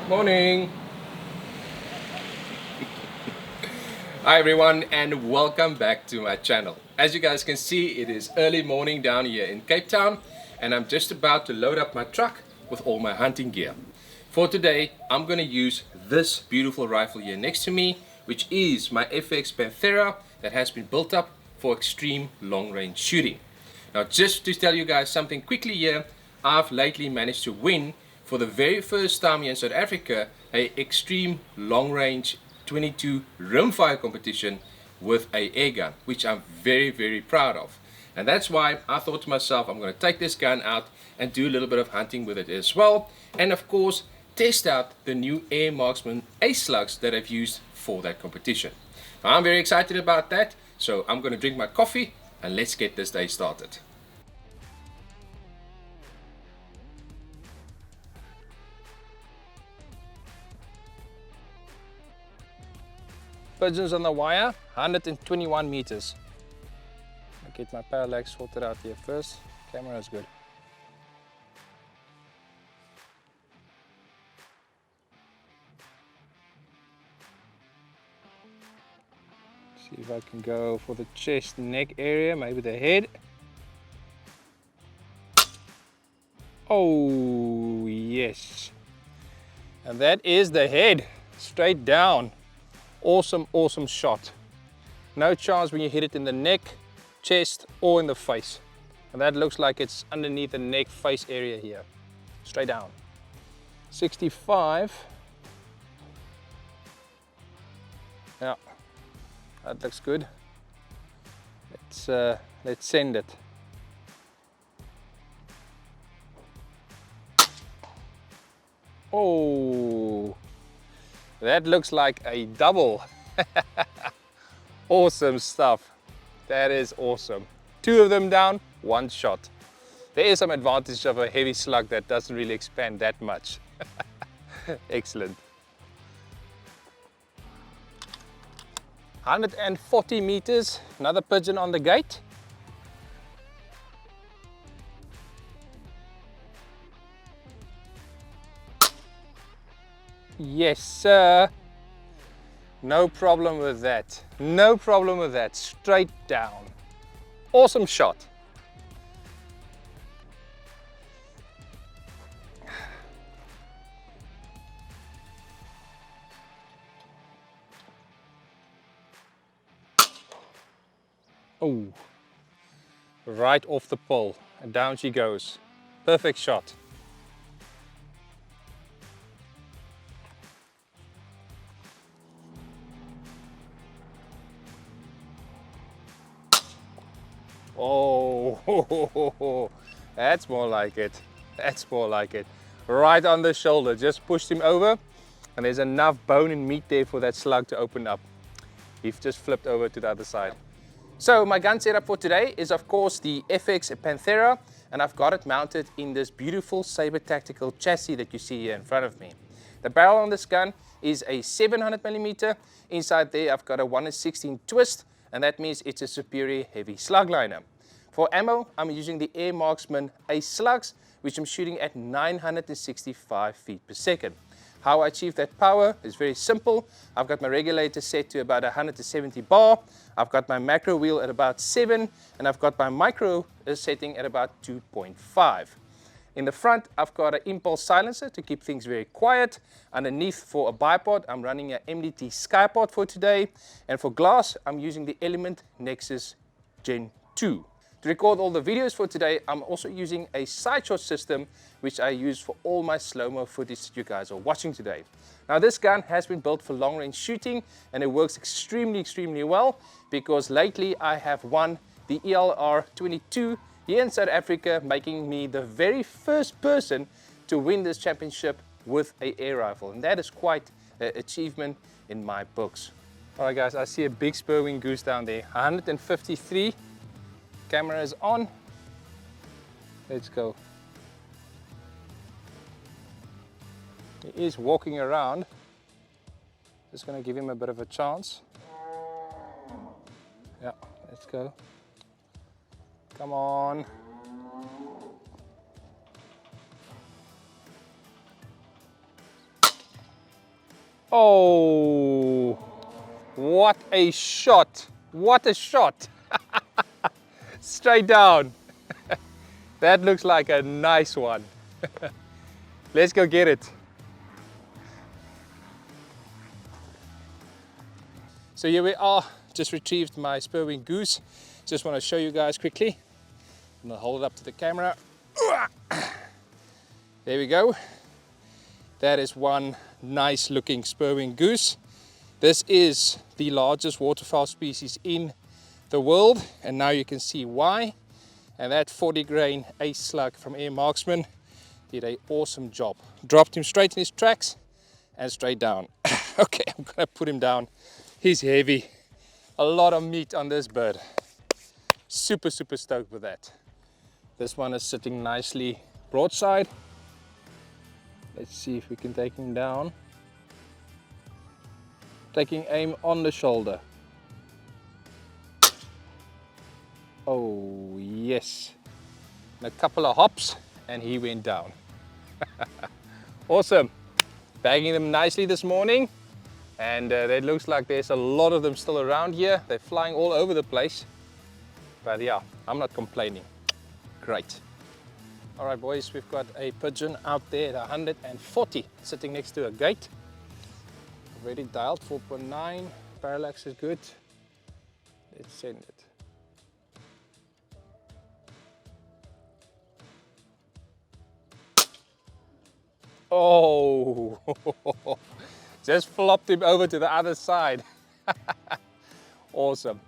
Morning. Hi everyone and welcome back to my channel. As you guys can see, it is early morning down here in Cape Town and I'm just about to load up my truck with all my hunting gear. For today, I'm going to use this beautiful rifle here next to me, which is my FX Panthera that has been built up for extreme long range shooting. Now just to tell you guys something quickly here, I've lately managed to win for the very first time here in South Africa a extreme long range 22 rimfire competition with a airgun, which I'm very proud of. And that's why I thought to myself, I'm going to take this gun out and do a little bit of hunting with it as well, and of course test out the new Air Marksman Ace Slugs that I've used for that competition. Now, I'm very excited about that, so I'm going to drink my coffee and let's get this day started. Pigeons on the wire, 121 meters. I'll get my parallax sorted out here first. Camera is good. See if I can go for the chest, neck area, maybe the head. Oh yes, and that is the head, straight down. Awesome shot. No chance when you hit it in the neck, chest or in the face. And that looks like it's underneath the neck face area here. Straight down. 65. Yeah, that looks good. Let's send it. Oh, that looks like a double. Awesome stuff. That is awesome. Two of them down, one shot. There is some advantage of a heavy slug that doesn't really expand that much. Excellent. 140 meters, another pigeon on the gate. Yes, sir. No problem with that. No problem with that. Straight down. Awesome shot. Oh, right off the pole, and down she goes. Perfect shot. Oh, that's more like it. That's more like it. Right on the shoulder, just pushed him over, and there's enough bone and meat there for that slug to open up. He's just flipped over to the other side. So my gun setup for today is of course the FX Panthera, and I've got it mounted in this beautiful Saber Tactical chassis that you see here in front of me. The barrel on this gun is a 700mm. Inside there I've got a 1/16 twist, and that means it's a superior heavy slug liner. For ammo, I'm using the Air Marksman Ace Slugs, which I'm shooting at 965 feet per second. How I achieve that power is very simple. I've got my regulator set to about 170 bar. I've got my macro wheel at about 7, and I've got my micro setting at about 2.5. In the front, I've got an impulse silencer to keep things very quiet. Underneath, for a bipod, I'm running an MDT Skypod for today. And for glass, I'm using the Element Nexus Gen 2. To record all the videos for today, I'm also using a side shot system, which I use for all my slow-mo footage that you guys are watching today. Now this gun has been built for long range shooting, and it works extremely well, because lately I have won the ELR 22 here in South Africa, making me the very first person to win this championship with an air rifle, and that is quite an achievement in my books. Alright guys, I see a big spurwing goose down there, 153. Camera is on. Let's go. He is walking around. Just gonna give him a bit of a chance. Yeah, let's go. Come on. Oh, what a shot. What a shot. Straight down. That looks like a nice one. Let's go get it. So here we are, just retrieved my spurwing goose. Just want to show you guys quickly. I'm gonna hold it up to the camera. There we go. That is one nice looking spurwing goose. This is the largest waterfowl species in the world, and now you can see why. And that 40 grain Ace Slug from Air Marksman did an awesome job. Dropped him straight in his tracks and straight down. Okay, I'm gonna put him down. He's heavy. A lot of meat on this bird. Super stoked with that. This one is sitting nicely broadside. Let's see if we can take him down. Taking aim on the shoulder. Oh yes. And a couple of hops and he went down. Awesome. Bagging them nicely this morning. And it looks like there's a lot of them still around here. They're flying all over the place. But yeah, I'm not complaining. Great. All right, boys, we've got a pigeon out there at 140, sitting next to a gate. Already dialed 4.9. Parallax is good. Let's send it. Oh, just flopped him over to the other side. Awesome.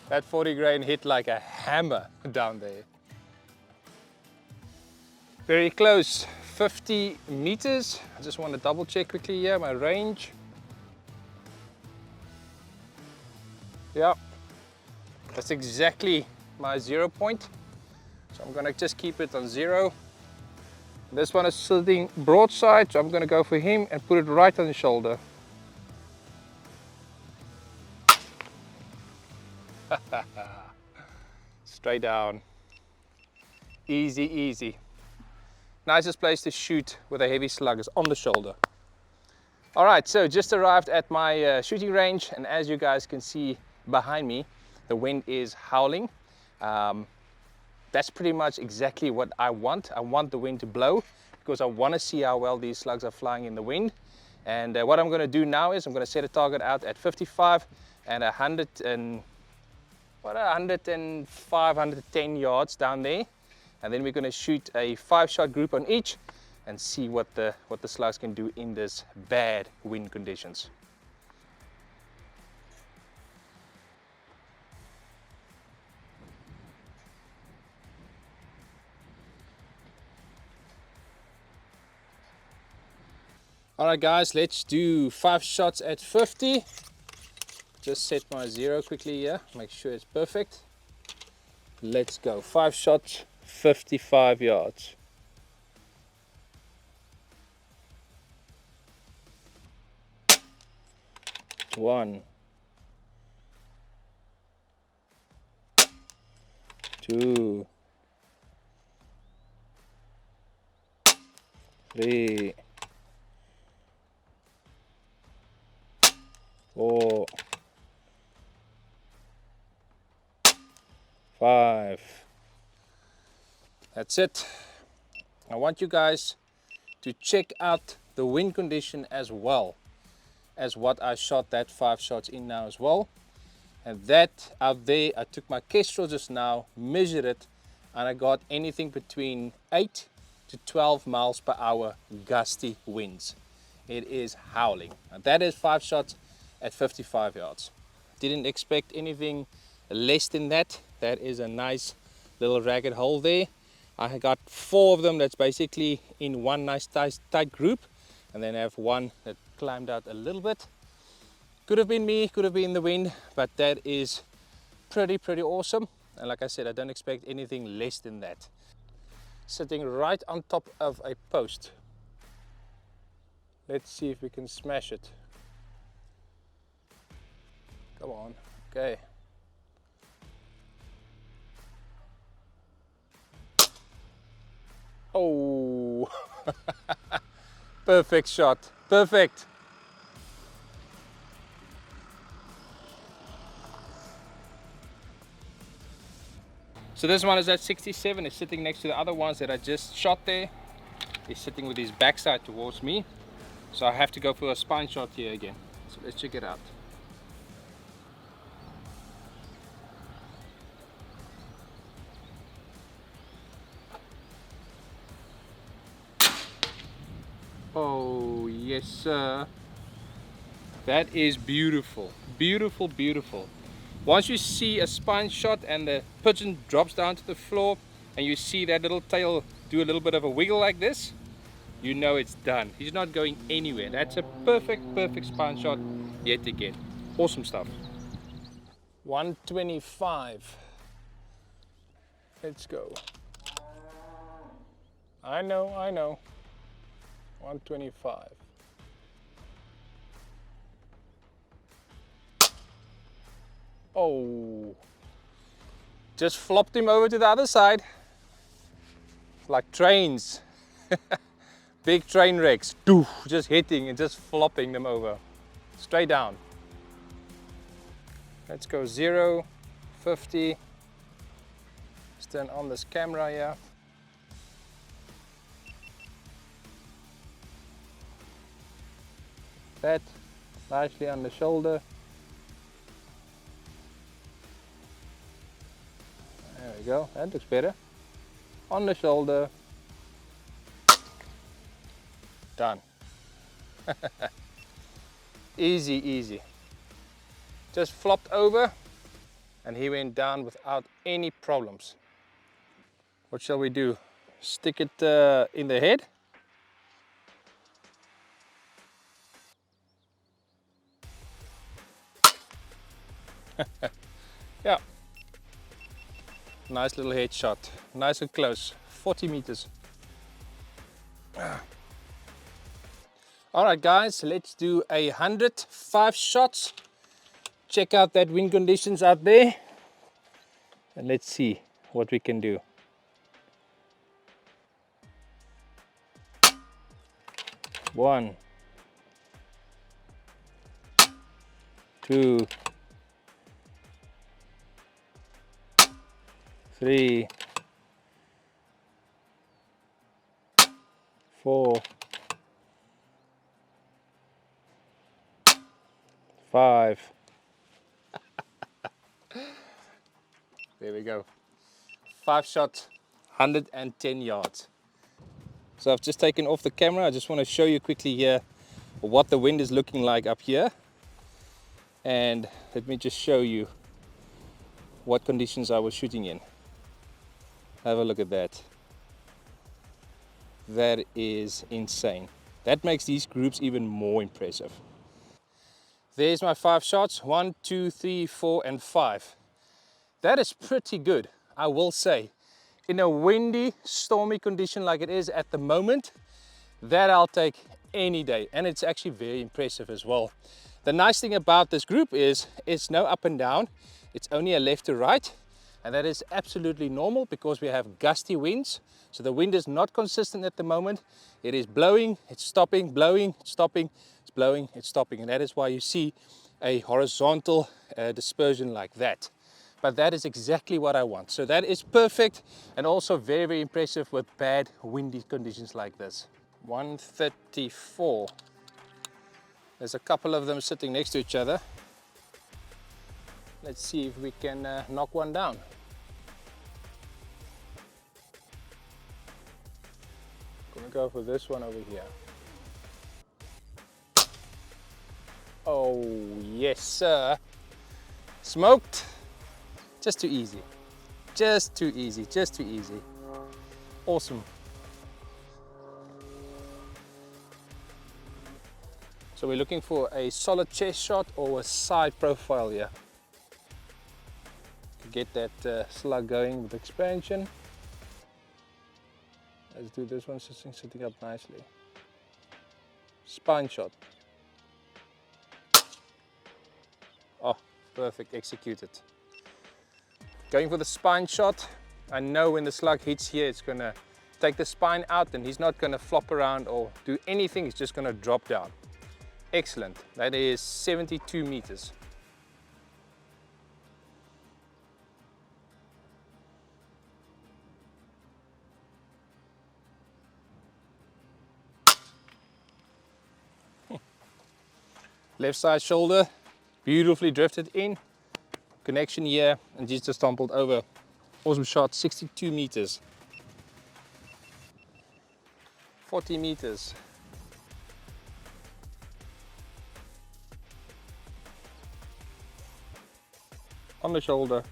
That 40 grain hit like a hammer down there. Very close, 50 meters. I just want to double check quickly here, my range. Yeah, that's exactly my 0 point. So I'm gonna just keep it on 0. This one is sitting broadside, so I'm gonna go for him and put it right on the shoulder. Straight down. Easy, easy. Nicest place to shoot with a heavy slug is on the shoulder. All right, so just arrived at my shooting range, and as you guys can see behind me, the wind is howling. That's pretty much exactly what I want. I want the wind to blow because I want to see how well these slugs are flying in the wind. And what I'm going to do now is I'm going to set a target out at 55 and 105, 110 yards down there. And then we're going to shoot a 5-shot group on each and see what the slugs can do in this bad wind conditions. All right, guys, let's do 5 shots at 50. Just set my 0 quickly here, make sure it's perfect. Let's go. 5 shots, 55 yards. One, 2, 3, 4, 5. That's it. I want you guys to check out the wind condition as well as what I shot that 5 shots in now as well. And that out there, I took my Kestrel just now, measured it, and I got anything between 8 to 12 miles per hour gusty winds. It is howling. And that is 5 shots at 55 yards. Didn't expect anything less than that. That is a nice little ragged hole there. I got 4 of them that's basically in one nice tight group, and then I have one that climbed out a little bit. Could have been me, could have been the wind, but that is pretty awesome. And like I said, I don't expect anything less than that. Sitting right on top of a post. Let's see if we can smash it. Come on, okay. Oh, perfect shot, perfect. So this one is at 67, it's sitting next to the other ones that I just shot there. He's sitting with his backside towards me. So I have to go for a spine shot here again. So let's check it out. Oh yes sir. That is beautiful. Beautiful, beautiful. Once you see a spine shot and the pigeon drops down to the floor and you see that little tail do a little bit of a wiggle like this, you know it's done. He's not going anywhere. That's a perfect, perfect spine shot yet again. Awesome stuff. 125. Let's go. I know. 125. Oh, just flopped him over to the other side. Like trains. Big train wrecks. Just hitting and just flopping them over. Straight down. Let's go 0, 50. Stand on this camera here. That nicely on the shoulder. There we go, that looks better. On the shoulder. Done. Easy, easy. Just flopped over and he went down without any problems. What shall we do? Stick it in the head? Yeah. Nice little headshot. Nice and close. 40 meters. Alright guys, let's do 105 shots. Check out that wind conditions out there. And let's see what we can do. One, two, 3, 4, 5. There we go. 5 shots, 110 yards. So I've just taken off the camera. I just want to show you quickly here what the wind is looking like up here. And let me just show you what conditions I was shooting in. Have a look at that. That is insane. That makes these groups even more impressive. There's my 5 shots. 1, 2, 3, 4, and 5. That is pretty good, I will say. In a windy, stormy condition like it is at the moment, that I'll take any day. And it's actually very impressive as well. The nice thing about this group is it's no up and down. It's only a left to right. And that is absolutely normal because we have gusty winds. So the wind is not consistent at the moment. It is blowing, it's stopping, blowing, it's stopping, it's blowing, it's stopping. And that is why you see a horizontal dispersion like that. But that is exactly what I want. So that is perfect and also very, very impressive with bad windy conditions like this. 134. There's a couple of them sitting next to each other. Let's see if we can knock one down. Gonna go for this one over here. Oh yes sir. Smoked. Just too easy. Just too easy. Just too easy. Awesome. So we're looking for a solid chest shot or a side profile here. To get that slug going with expansion. Let's do this one sitting up nicely. Spine shot. Oh, perfect, executed. Going for the spine shot. I know when the slug hits here, it's gonna take the spine out and he's not gonna flop around or do anything, he's just gonna drop down. Excellent, that is 72 meters. Left side shoulder, beautifully drifted in. Connection here, and just stumbled over. Awesome shot, 62 meters. 40 meters. On the shoulder.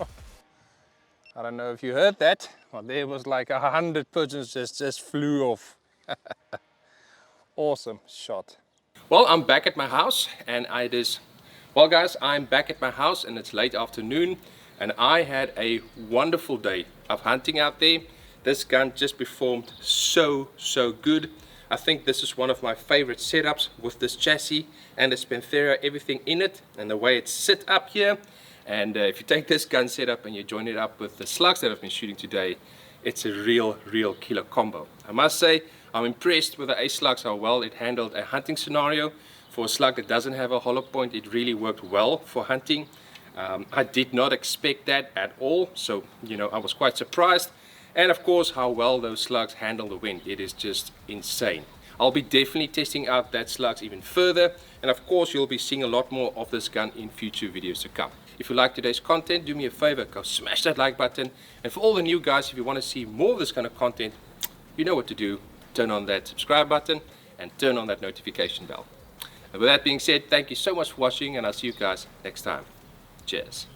Oh, I don't know if you heard that. Well, there was like 100 pigeons just flew off. Awesome shot. Well, I'm back at my house and well guys, I'm back at my house and it's late afternoon and I had a wonderful day of hunting out there. This gun just performed so good. I think this is one of my favorite setups with this chassis and this Panthera, everything in it and the way it's set up here. And if you take this gun setup and you join it up with the slugs that I've been shooting today, it's a real killer combo. I must say, I'm impressed with the Ace Slugs, how well it handled a hunting scenario. For a slug that doesn't have a hollow point, it really worked well for hunting. I did not expect that at all, so you know, I was quite surprised. And of course, how well those slugs handle the wind, it is just insane. I'll be definitely testing out that slugs even further, and of course you'll be seeing a lot more of this gun in future videos to come. If you like today's content, do me a favor, go smash that like button. And for all the new guys, if you want to see more of this kind of content, you know what to do. Turn on that subscribe button and turn on that notification bell. And with that being said, thank you so much for watching and I'll see you guys next time. Cheers.